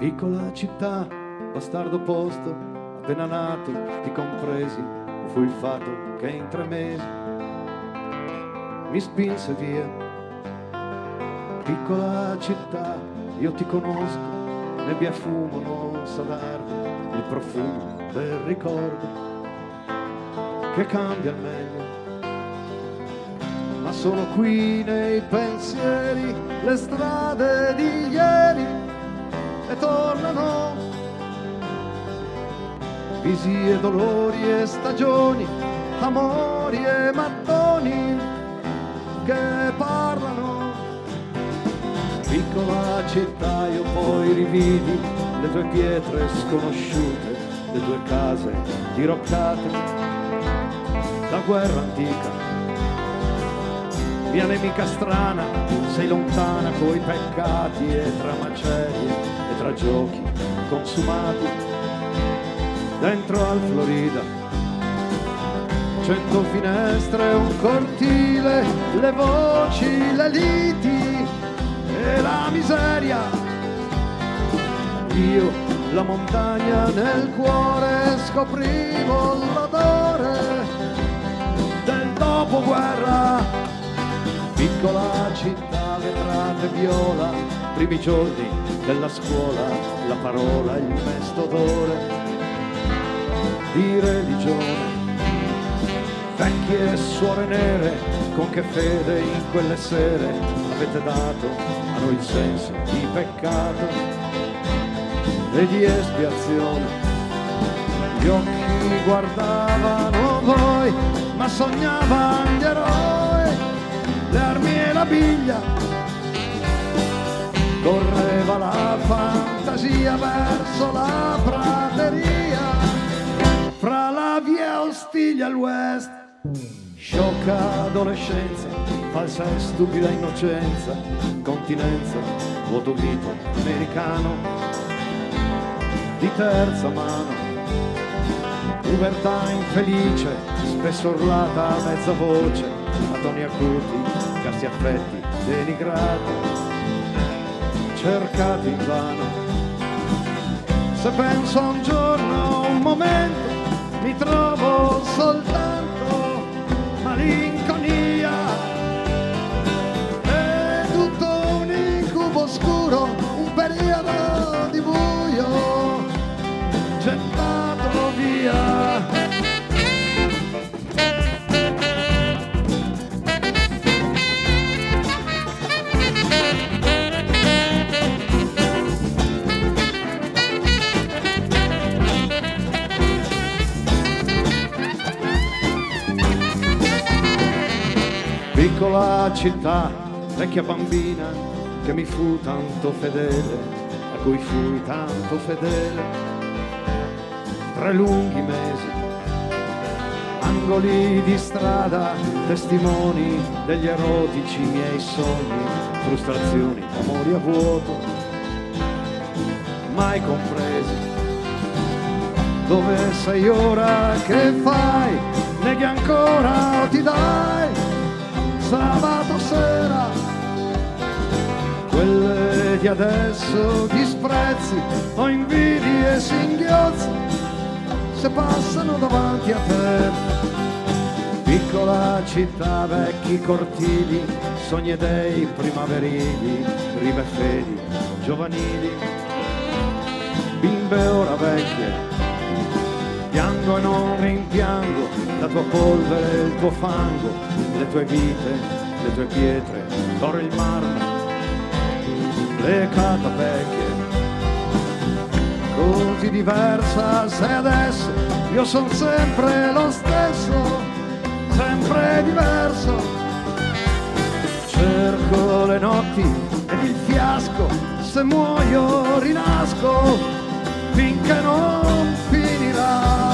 Piccola città, bastardo posto, appena nato, ti compresi, fu il fatto che in 3 mesi mi spinse via. Piccola città, io ti conosco, nebbia e fumo non sa darti il profumo del ricordo che cambia al meglio. Ma sono qui nei pensieri le strade di ieri e tornano visi e dolori e stagioni, amori e mattoni che parlano. Piccola città, io poi rividi le tue pietre sconosciute, le tue case diroccate da guerra antica. Mia nemica strana, sei lontana coi peccati e tra macerie e tra giochi consumati. Dentro al Florida 100 finestre, un cortile, le voci, le liti e la miseria. Io la montagna nel cuore scoprivo l'odore del dopoguerra. Piccola città, vetrate viola, primi giorni della scuola, la parola, il mestodore di religione. Vecchie suore nere, con che fede in quelle sere avete dato a noi il senso di peccato e di espiazione. Gli occhi guardavano voi, ma sognavano gli eroi, le armi e la biglia. Correva la fantasia verso la prateria, fra la via Ostiglia al west. Sciocca adolescenza, falsa e stupida innocenza, continenza, vuoto grito americano di terza mano. Pubertà infelice, spesso urlata a mezza voce, a toni acuti, scarsi affetti denigrati, cercati invano. Se penso a un giorno, un momento, mi trovo soltanto malinconia. È tutto un incubo oscuro, un periodo di buio gettato via. Piccola città, vecchia bambina, che mi fu tanto fedele, a cui fui tanto fedele. 3 lunghi mesi, angoli di strada, testimoni degli erotici miei sogni, frustrazioni, amori a vuoto, mai compresi. Dove sei ora, che fai? Neghi ancora o ti dai? Sabato sera, quelle di adesso disprezzi o invidi e singhiozzi se passano davanti a te. Piccola città, vecchi cortili, sogni e dei primaverili, rive e fedi giovanili, bimbe ora vecchie. Piango e non rimpiango la tua polvere, il tuo fango, le tue vite, le tue pietre, l'oro e il marmo, le catapecchie. Così diversa sei adesso, io son sempre lo stesso, sempre diverso. Cerco le notti ed il fiasco, se muoio rinasco, finché non finirà.